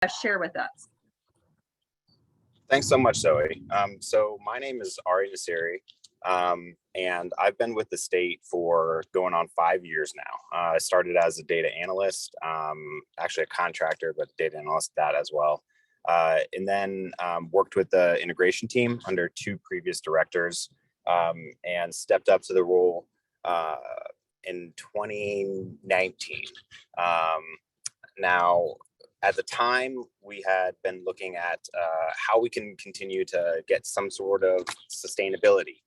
share with us? Thanks so much, Zoe. So my name is Ari Nassari, and I've been with the state for going on 5 years now. I started as a data analyst, actually a contractor, but data analyst that as well. And then worked with the integration team under two previous directors, and stepped up to the role in 2019. Now, at the time, we had been looking at how we can continue to get some sort of sustainability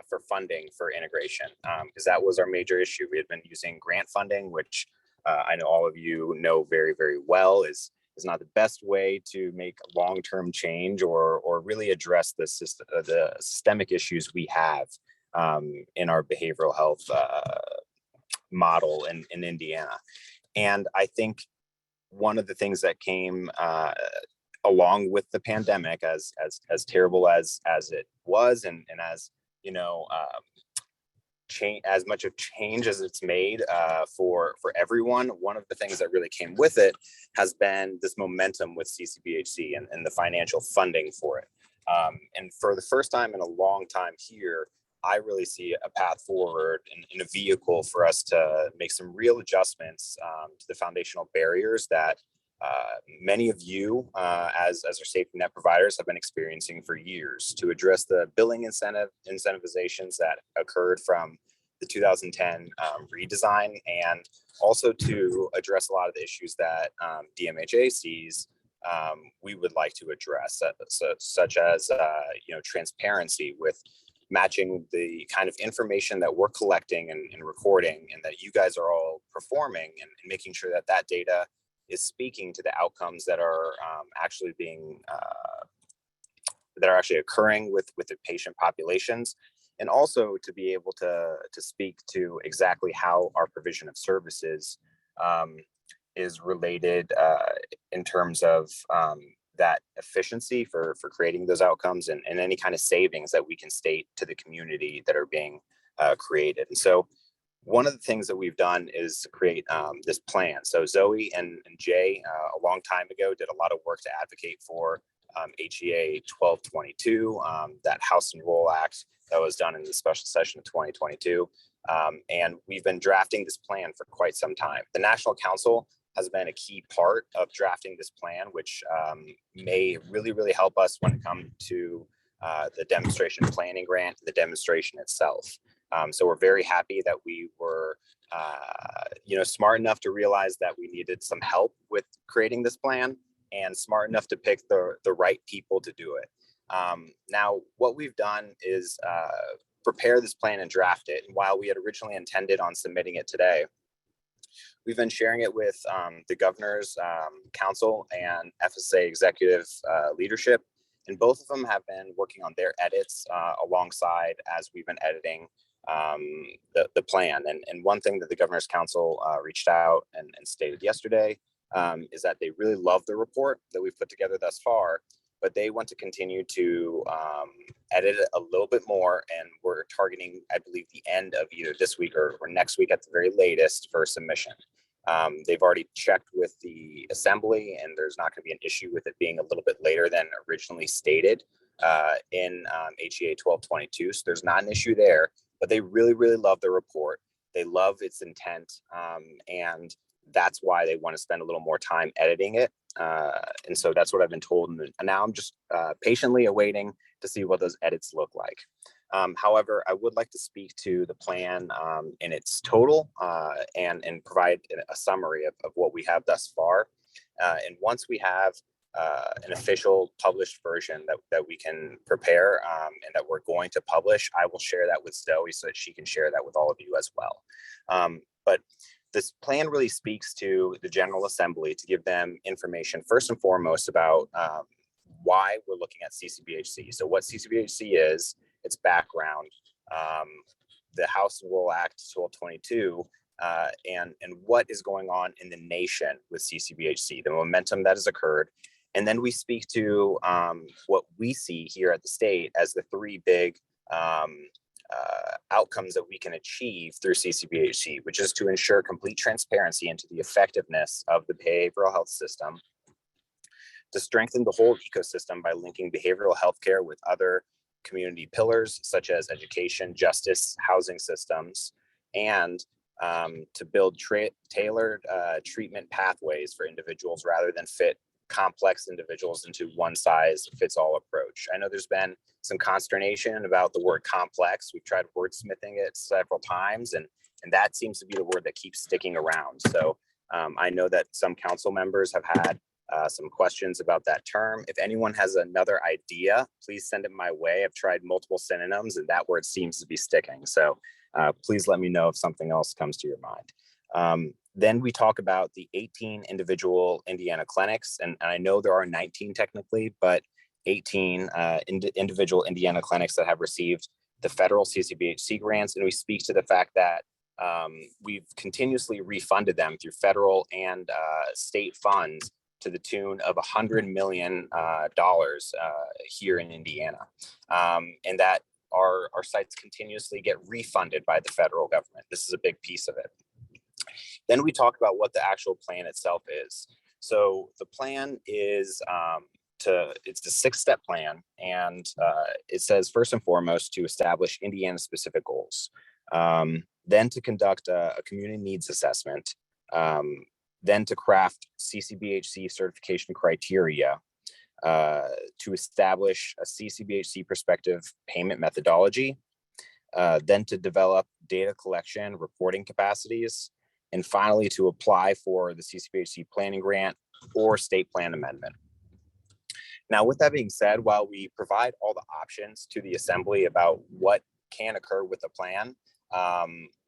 for funding for integration, because that was our major issue. We had been using grant funding, which I know all of you know very, very well is not the best way to make long-term change or really address the systemic issues we have in our behavioral health model in Indiana. And I think one of the things that came along with the pandemic, as terrible as it was, and as you know, change, as much of change as it's made for everyone, one of the things that really came with it has been this momentum with CCBHC and the financial funding for it. And for the first time in a long time here, I really see a path forward in a vehicle for us to make some real adjustments to the foundational barriers that many of you as our safety net providers have been experiencing for years, to address the billing incentivizations that occurred from the 2010 redesign, and also to address a lot of the issues that DMHA sees we would like to address, such as transparency with matching the kind of information that we're collecting and recording, and that you guys are all performing, and making sure that that data is speaking to the outcomes that are actually being that are actually occurring with the patient populations, and also to be able to speak to exactly how our provision of services is related in terms of that efficiency for creating those outcomes, and any kind of savings that we can state to the community that are being created. And so one of the things that we've done is create this plan. So Zoe and Jay a long time ago did a lot of work to advocate for HEA 1222, that House Enroll Act that was done in the special session of 2022. And we've been drafting this plan for quite some time. The National Council has been a key part of drafting this plan, which may really, really help us when it comes to the demonstration planning grant, the demonstration itself. So we're very happy that we were, smart enough to realize that we needed some help with creating this plan, and smart enough to pick the right people to do it. Now, what we've done is prepare this plan and draft it. And while we had originally intended on submitting it today, we've been sharing it with the governor's council and FSA executive leadership, and both of them have been working on their edits alongside as we've been editing the plan. And one thing that the governor's council reached out and stated yesterday is that they really love the report that we've put together thus far, but they want to continue to edit it a little bit more. And we're targeting, I believe, the end of either this week or next week at the very latest for submission. They've already checked with the assembly, and there's not going to be an issue with it being a little bit later than originally stated in HEA 1222. So there's not an issue there, but they really, really love the report. They love its intent, and that's why they want to spend a little more time editing it. And so that's what I've been told. And now I'm just patiently awaiting to see what those edits look like. However, I would like to speak to the plan in its total and provide a summary of what we have thus far. And once we have an official published version that we can prepare and that we're going to publish, I will share that with Zoe so that she can share that with all of you as well. But this plan really speaks to the General Assembly to give them information first and foremost about why we're looking at CCBHC. So what CCBHC is, its background, the House Enroll Act 1222, and what is going on in the nation with CCBHC, the momentum that has occurred. And then we speak to what we see here at the state as the three big outcomes that we can achieve through CCBHC, which is to ensure complete transparency into the effectiveness of the behavioral health system, to strengthen the whole ecosystem by linking behavioral healthcare with other community pillars such as education, justice, housing systems, and to build tailored treatment pathways for individuals rather than fit complex individuals into one size fits all approach. I know there's been some consternation about the word complex. We've tried wordsmithing it several times, and that seems to be the word that keeps sticking around. So I know that some council members have had some questions about that term. If anyone has another idea, please send it my way. I've tried multiple synonyms and that word seems to be sticking. So please let me know if something else comes to your mind. Then we talk about the 18 individual Indiana clinics, and I know there are 19 technically, but 18 individual Indiana clinics that have received the federal CCBHC grants. And we speak to the fact that we've continuously refunded them through federal and state funds to the tune of $100 million here in Indiana, and that our sites continuously get refunded by the federal government. This is a big piece of it. Then we talk about what the actual plan itself is. So the plan is it's a 6-step plan, and it says first and foremost to establish Indiana specific goals, then to conduct a community needs assessment, then to craft CCBHC certification criteria, to establish a CCBHC prospective payment methodology, then to develop data collection reporting capacities, and finally to apply for the CCBHC planning grant or state plan amendment. Now, with that being said, while we provide all the options to the assembly about what can occur with the plan,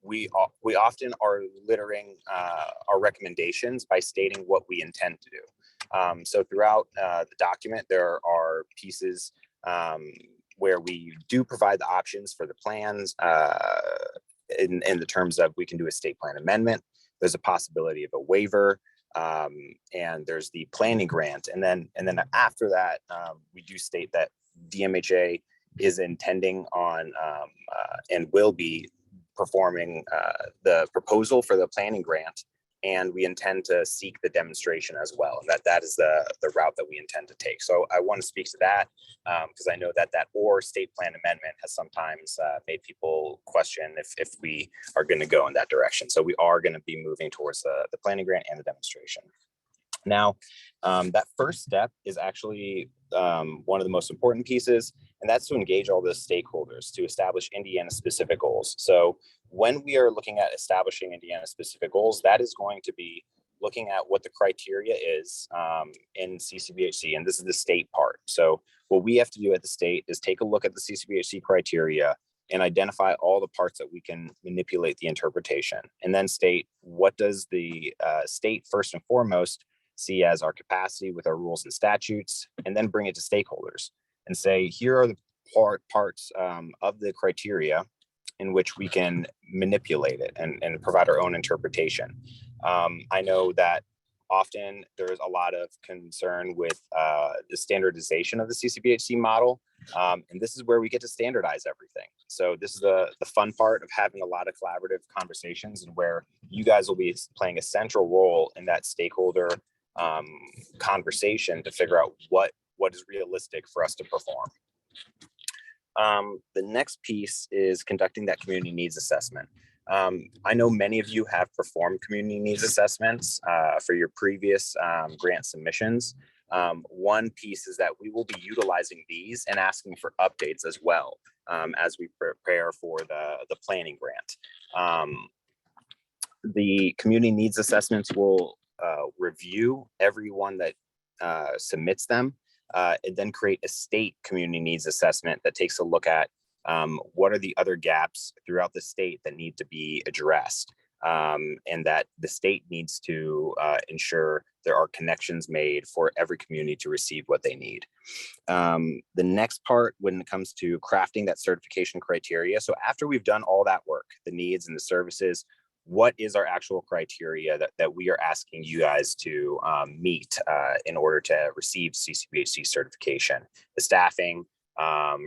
we often are littering our recommendations by stating what we intend to do. So throughout the document, there are pieces where we do provide the options for the plans in the terms of we can do a state plan amendment. There's a possibility of a waiver, and there's the planning grant. And then after that, we do state that DMHA is intending on and will be performing the proposal for the planning grant, and we intend to seek the demonstration as well. And that is the route that we intend to take. So I want to speak to that because I know that or state plan amendment has sometimes made people question if we are going to go in that direction. So we are going to be moving towards the planning grant and the demonstration. Now, that first step is actually one of the most important pieces, and that's to engage all the stakeholders to establish Indiana-specific goals. So when we are looking at establishing Indiana-specific goals, that is going to be looking at what the criteria is in CCBHC, and this is the state part. So what we have to do at the state is take a look at the CCBHC criteria and identify all the parts that we can manipulate the interpretation, and then state what does the state first and foremost see as our capacity with our rules and statutes, and then bring it to stakeholders and say, here are the parts of the criteria in which we can manipulate it and provide our own interpretation. I know that often there's a lot of concern with the standardization of the CCBHC model, and this is where we get to standardize everything. So this is the fun part of having a lot of collaborative conversations, and where you guys will be playing a central role in that stakeholder conversation to figure out what is realistic for us to perform. The next piece is conducting that community needs assessment. I know many of you have performed community needs assessments for your previous grant submissions. One piece is that we will be utilizing these and asking for updates as well as we prepare for the planning grant. The community needs assessments will review everyone that submits them, and then create a state community needs assessment that takes a look at what are the other gaps throughout the state that need to be addressed, and that the state needs to ensure there are connections made for every community to receive what they need. The next part, when it comes to crafting that certification criteria, so after we've done all that work, the needs and the services, what is our actual criteria that we are asking you guys to meet in order to receive CCBHC certification? The staffing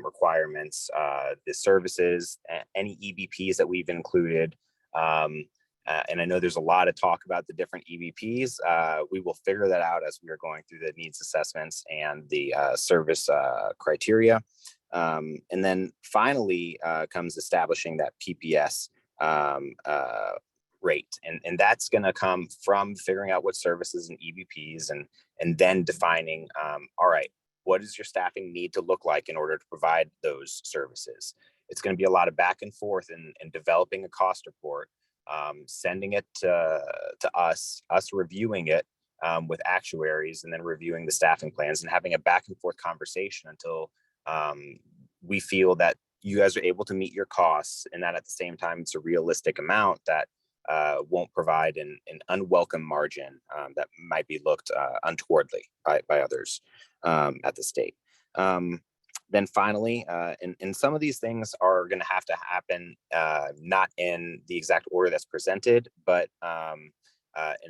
requirements, the services, any EBPs that we've included, And I know there's a lot of talk about the different EVPs. We will figure that out as we are going through the needs assessments and the service criteria. And then finally comes establishing that PPS rate. And that's going to come from figuring out what services and EVPs and then defining, all right, what does your staffing need to look like in order to provide those services? It's going to be a lot of back and forth and developing a cost report, sending it to us reviewing it with actuaries, and then reviewing the staffing plans and having a back and forth conversation until we feel that you guys are able to meet your costs, and that at the same time it's a realistic amount that won't provide an unwelcome margin that might be looked untowardly by others at the state. Then finally, and some of these things are going to happen not in the exact order that's presented, but and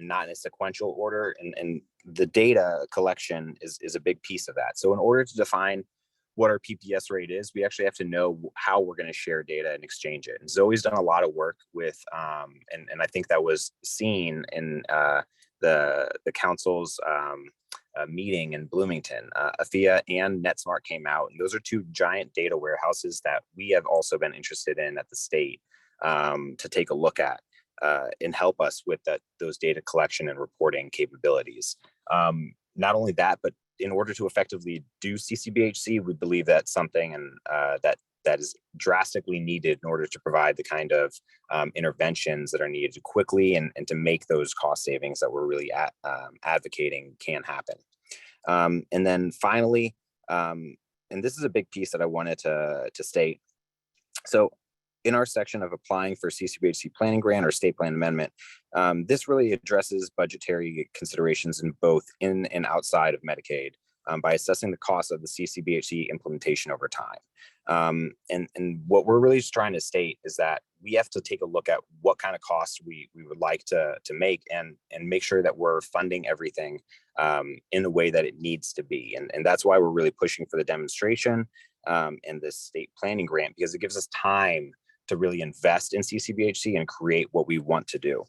not in a sequential order. And the data collection is a big piece of that. So in order to define what our PPS rate is, we actually have to know how we're going to share data and exchange it. And Zoe's done a lot of work with, and I think that was seen in the council's meeting in Bloomington. AFIA and NetSmart came out, and those are two giant data warehouses that we have also been interested in at the state to take a look at and help us with those data collection and reporting capabilities. Not only that, but in order to effectively do CCBHC, we believe that's something that is drastically needed in order to provide the kind of interventions that are needed quickly and to make those cost savings that we're really advocating can happen. And then finally, and this is a big piece that I wanted to state. So in our section of applying for CCBHC planning grant or state plan amendment, this really addresses budgetary considerations in both in and outside of Medicaid by assessing the cost of the CCBHC implementation over time. And what we're really just trying to state is that we have to take a look at what kind of costs we would like to make and make sure that we're funding everything in the way that it needs to be. And that's why we're really pushing for the demonstration and the state planning grant, because it gives us time to really invest in CCBHC and create what we want to do.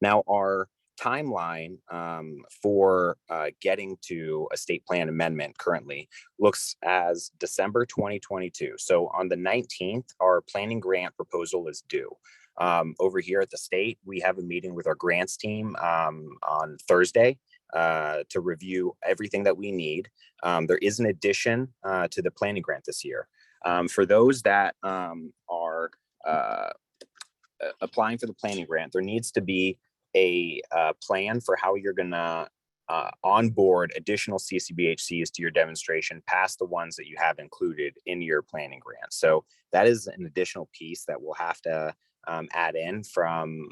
Now, our timeline for getting to a state plan amendment currently looks as December 2022. So on the 19th, our planning grant proposal is due. Over here at the state, we have a meeting with our grants team on Thursday to review everything that we need. There is an addition to the planning grant this year. For those that are applying for the planning grant, there needs to be a plan for how you're going to onboard additional CCBHCs to your demonstration past the ones that you have included in your planning grant. So that is an additional piece that we'll have to add in from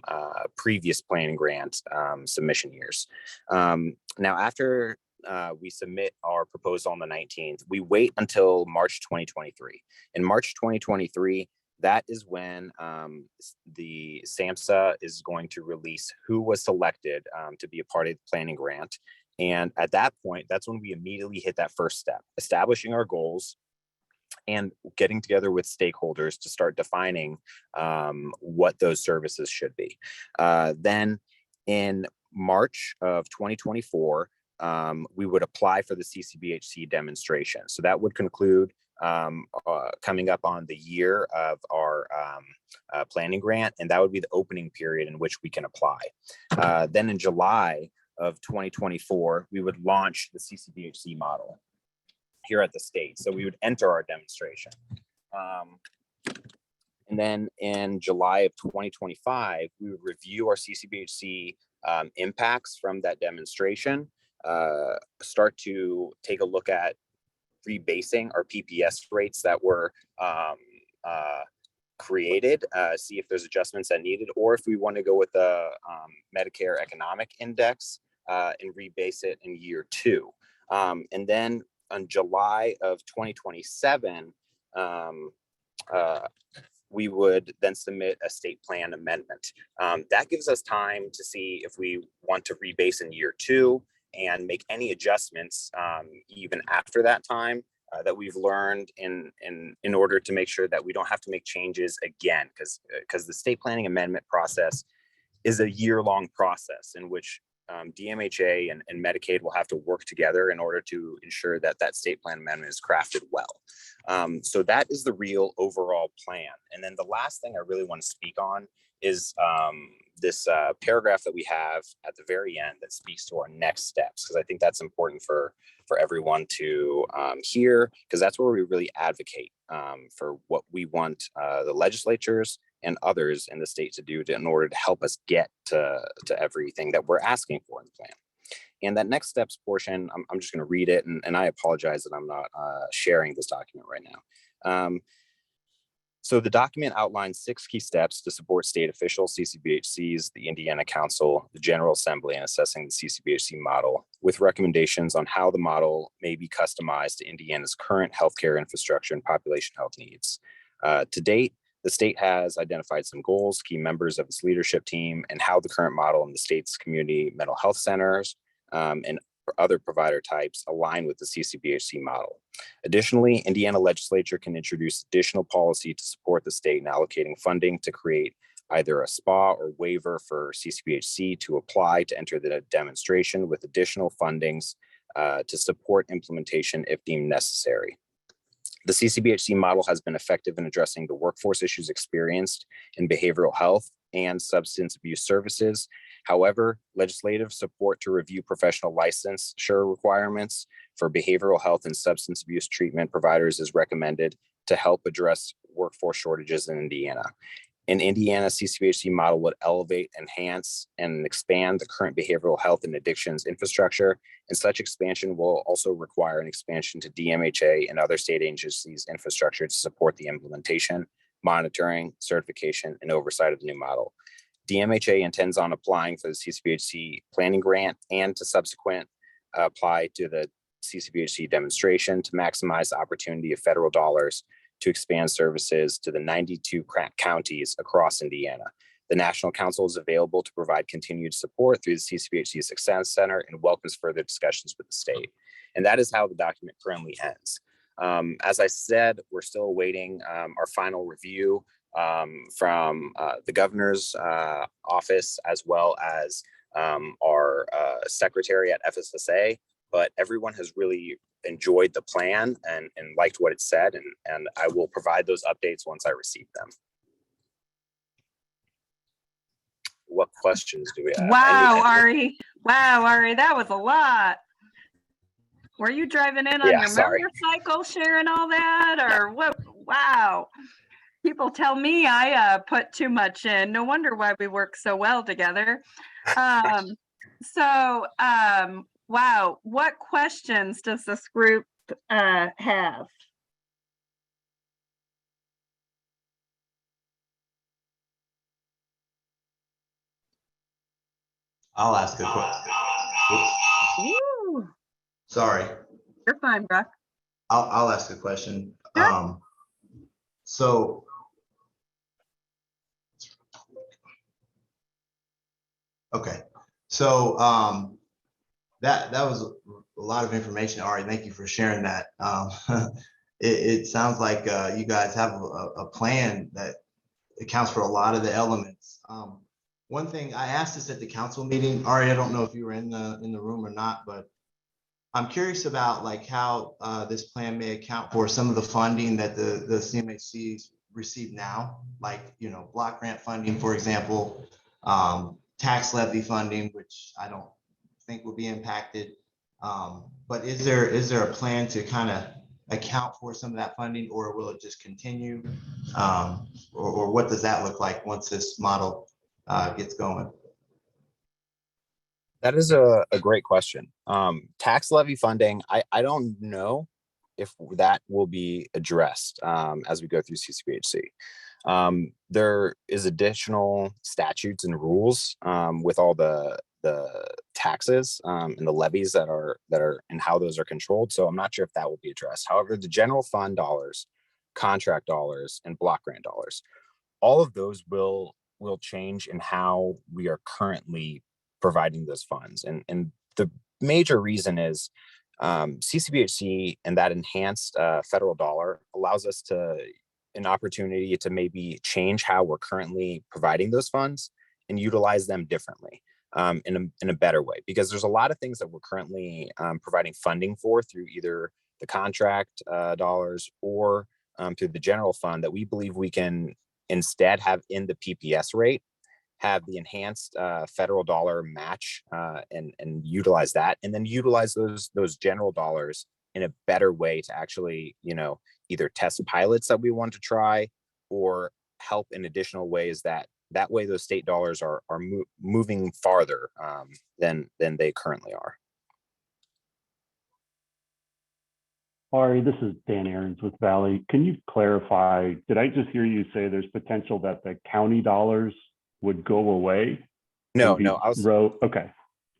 previous planning grant submission years. Now, after we submit our proposal on the 19th, we wait until March 2023. In March 2023, that is when the SAMHSA is going to release who was selected to be a part of the planning grant. And at that point, that's when we immediately hit that first step, establishing our goals and getting together with stakeholders to start defining what those services should be. Then in March of 2024, we would apply for the CCBHC demonstration. So that would conclude coming up on the year of our planning grant, and that would be the opening period in which we can apply. Then in July of 2024, we would launch the CCBHC model here at the state. So we would enter our demonstration. And then in July of 2025, we would review our CCBHC impacts from that demonstration, start to take a look at rebasing our PPS rates that were created, see if there's adjustments that needed, or if we want to go with the Medicare Economic Index and rebase it in year 2. And then on July of 2027, we would then submit a state plan amendment. That gives us time to see if we want to rebase in year 2 and make any adjustments even after that time that we've learned in order to make sure that we don't have to make changes again, because the state planning amendment process is a year-long process in which DMHA and Medicaid will have to work together in order to ensure that that state plan amendment is crafted well. So that is the real overall plan. And then the last thing I really want to speak on is this paragraph that we have at the very end that speaks to our next steps, because I think that's important for everyone to hear, because that's where we really advocate for what we want the legislatures and others in the state to do in order to help us get to everything that we're asking for in the plan. And that next steps portion, I'm just going to read it, and I apologize that I'm not sharing this document right now. So the document outlines 6 key steps to support state officials, CCBHCs, the Indiana Council, the General Assembly, in assessing the CCBHC model, with recommendations on how the model may be customized to Indiana's current healthcare infrastructure and population health needs. To date, the state has identified some goals, key members of its leadership team, and how the current model in the state's community mental health centers and other provider types align with the CCBHC model. Additionally, Indiana legislature can introduce additional policy to support the state in allocating funding to create either a SPA or waiver for CCBHC to apply to enter the demonstration with additional fundings to support implementation if deemed necessary. The CCBHC model has been effective in addressing the workforce issues experienced in behavioral health and substance abuse services. However, legislative support to review professional licensure requirements for behavioral health and substance abuse treatment providers is recommended to help address workforce shortages in Indiana. In Indiana, CCBHC model would elevate, enhance, and expand the current behavioral health and addictions infrastructure, and such expansion will also require an expansion to DMHA and other state agencies' infrastructure to support the implementation, monitoring, certification, and oversight of the new model. DMHA intends on applying for the CCBHC planning grant and to subsequent apply to the CCBHC demonstration to maximize the opportunity of federal dollars to expand services to the 92 counties across Indiana. The National Council is available to provide continued support through the CCBHC Success Center and welcomes further discussions with the state. And that is how the document currently ends. As I said, we're still awaiting our final review from the governor's office, as well as our secretary at FSSA, but everyone has really enjoyed the plan and liked what it said, and I will provide those updates once I receive them. What questions do we have? Wow, Ari. Wow, Ari, that was a lot. Were you driving in on your motorcycle sharing all that, or what? Wow. People tell me I put too much in. No wonder why we work so well together. Wow. What questions does this group have? I'll ask a question. Sorry. You're fine, Brock. I'll ask a question. Sure. So okay. So that was a lot of information, Ari. Thank you for sharing that. It sounds like you guys have a plan that accounts for a lot of the elements. One thing I asked this at the council meeting, Ari, I don't know if you were in the room or not, but I'm curious about like how this plan may account for some of the funding that the CMHCs receive now, like, you know, block grant funding, for example, tax levy funding, which I don't think will be impacted. But is there a plan to kind of account for some of that funding, or will it just continue? Or what does that look like once this model gets going? That is a great question. Tax levy funding, I don't know if that will be addressed as we go through CCBHC. There is additional statutes and rules with all the taxes and the levies that are and how those are controlled. So I'm not sure if that will be addressed. However, the general fund dollars, contract dollars, and block grant dollars, all of those will change in how we are currently providing those funds. And the major reason is CCBHC and that enhanced federal dollar allows us an opportunity to maybe change how we're currently providing those funds and utilize them differently in a better way, because there's a lot of things that we're currently providing funding for through either the contract dollars or through the general fund that we believe we can instead have in the PPS rate, have the enhanced federal dollar match and utilize that, and then utilize those general dollars in a better way to actually, either test pilots that we want to try or help in additional ways that way those state dollars are moving farther than they currently are. Ari, this is Dan Aarons with Valley. Can you clarify, did I just hear you say there's potential that the county dollars would go away? No, Okay.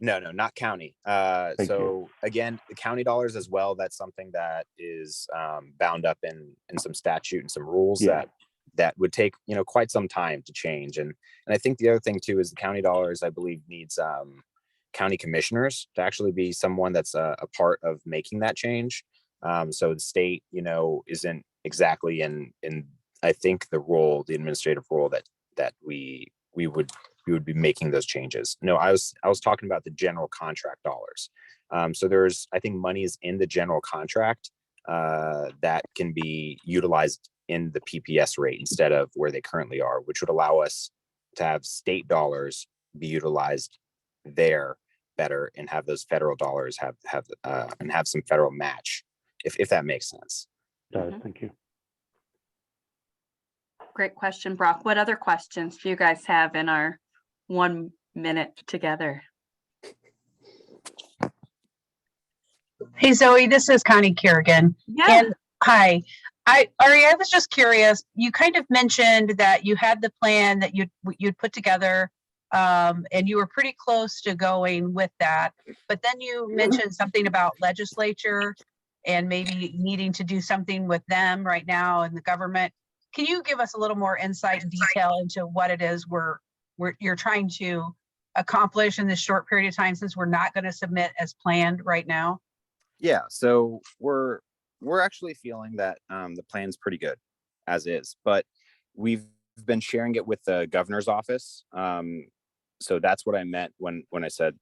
No, not county. Again, the county dollars as well, that's something that is bound up in some statute and some rules that would take, quite some time to change. And I think the other thing too is the county dollars, I believe, needs county commissioners to actually be someone that's a part of making that change. So the state, isn't exactly in I think the administrative role that we would be making those changes. No, I was talking about the general contract dollars. So there's, I think, monies in the general contract that can be utilized in the PPS rate instead of where they currently are, which would allow us to have state dollars be utilized there better and have those federal dollars have some federal match, if that makes sense. Thank you. Great question, Brock. What other questions do you guys have in our 1 minute together? Hey, Zoe, this is Connie Kerrigan. Yeah. And hi. Ari, I was just curious. You kind of mentioned that you had the plan that you'd put together, and you were pretty close to going with that. But then you mentioned something about legislature and maybe needing to do something with them right now in the government. Can you give us a little more insight and detail into what it is you're trying to accomplish in this short period of time, since we're not going to submit as planned right now? Yeah, so we're actually feeling that the plan's pretty good as is, but we've been sharing it with the governor's office. So that's what I meant when I said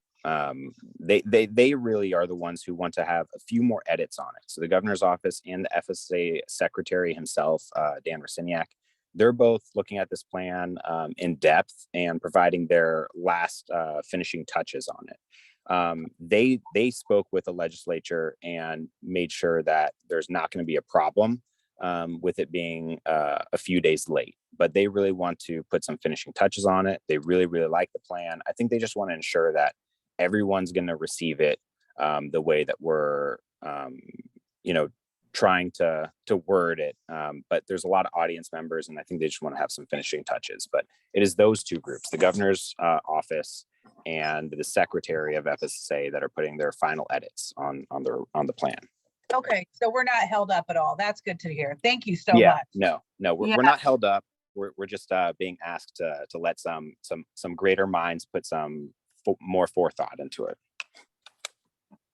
they really are the ones who want to have a few more edits on it. So the governor's office and the FSA secretary himself, Dan Rosiniak, they're both looking at this plan in depth and providing their last finishing touches on it. They spoke with the legislature and made sure that there's not going to be a problem with it being a few days late, but they really want to put some finishing touches on it. They really, really like the plan. I think they just want to ensure that everyone's going to receive it the way that we're, trying to word it. But there's a lot of audience members, and I think they just want to have some finishing touches. But it is those two groups, the governor's office and the secretary of FSA, that are putting their final edits on the plan. Okay, so we're not held up at all. That's good to hear. Thank you so much. No, we're not held up. We're just being asked to let some greater minds put some more forethought into it.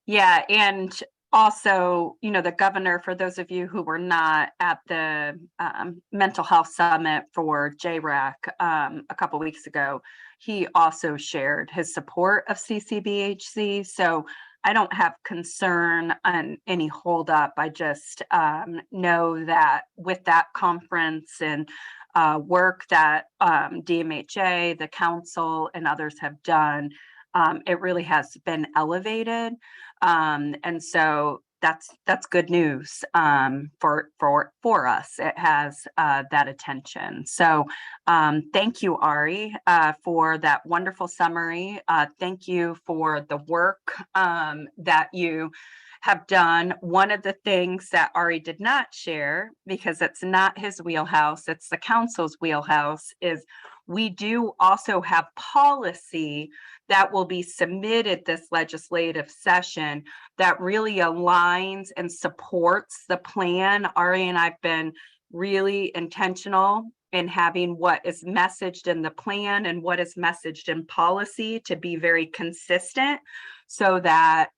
Yeah, and also, the governor, for those of you who were not at the mental health summit for JRAC a couple weeks ago, he also shared his support of CCBHC. So I don't have concern on any holdup. I just know that with that conference and work that DMHA, the council, and others have done, it really has been elevated. And so that's good news for us. It has that attention. So thank you, Ari, for that wonderful summary. Thank you for the work that you have done. One of the things that Ari did not share, because it's not his wheelhouse, it's the council's wheelhouse, is we do also have policy that will be submitted this legislative session that really aligns and supports the plan. Ari and I've been really intentional in having what is messaged in the plan and what is messaged in policy to be very consistent. so that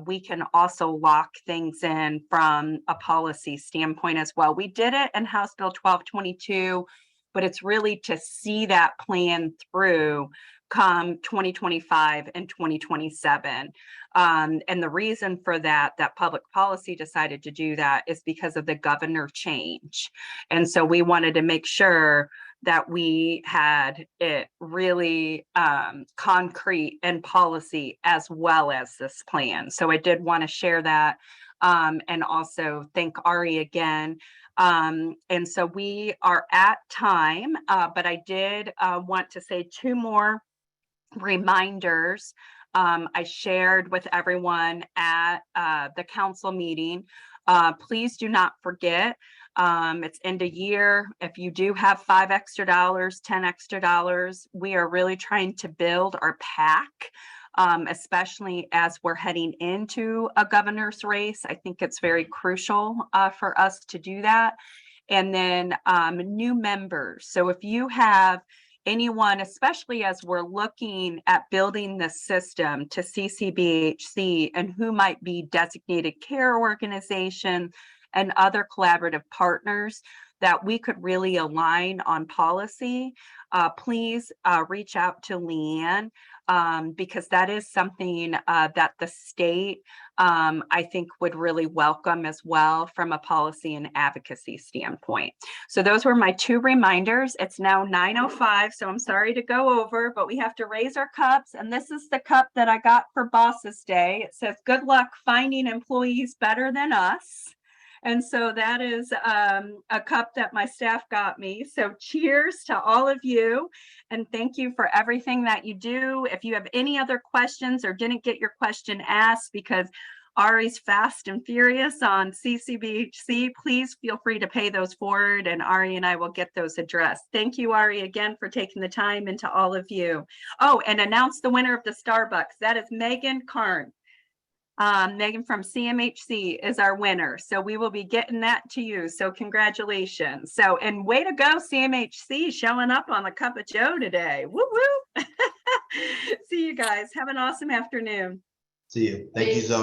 we can also lock things in from a policy standpoint as well. We did it in House Bill 1222, but it's really to see that plan through come 2025 and 2027. And the reason for that public policy decided to do that is because of the governor change. And so we wanted to make sure that we had it really concrete and policy as well as this plan. So I did want to share that and also thank Ari again. And so we are at time, but I did want to say two more reminders. I shared with everyone at the council meeting. Please do not forget, it's end of year. If you do have $5 extra, $10 extra, we are really trying to build our PAC, especially as we're heading into a governor's race. I think it's very crucial for us to do that. And then new members. So if you have anyone, especially as we're looking at building the system to CCBHC and who might be designated care organization and other collaborative partners that we could really align on policy, please reach out to Leanne because that is something that the state, I think, would really welcome as well from a policy and advocacy standpoint. So those were my two reminders. It's now 9:05, so I'm sorry to go over, but we have to raise our cups. And this is the cup that I got for Bosses Day. It says, "Good luck finding employees better than us." And so that is a cup that my staff got me. So cheers to all of you. And thank you for everything that you do. If you have any other questions or didn't get your question asked because Ari's fast and furious on CCBHC, please feel free to pay those forward and Ari and I will get those addressed. Thank you, Ari, again for taking the time, and to all of you. Oh, and announce the winner of the Starbucks. That is Megan Karn. Megan from CMHC is our winner. So we will be getting that to you. So congratulations. So, and way to go, CMHC, showing up on the Cup of Joe today. Woo woo. See you guys. Have an awesome afternoon. See you. Thank you, Zoe.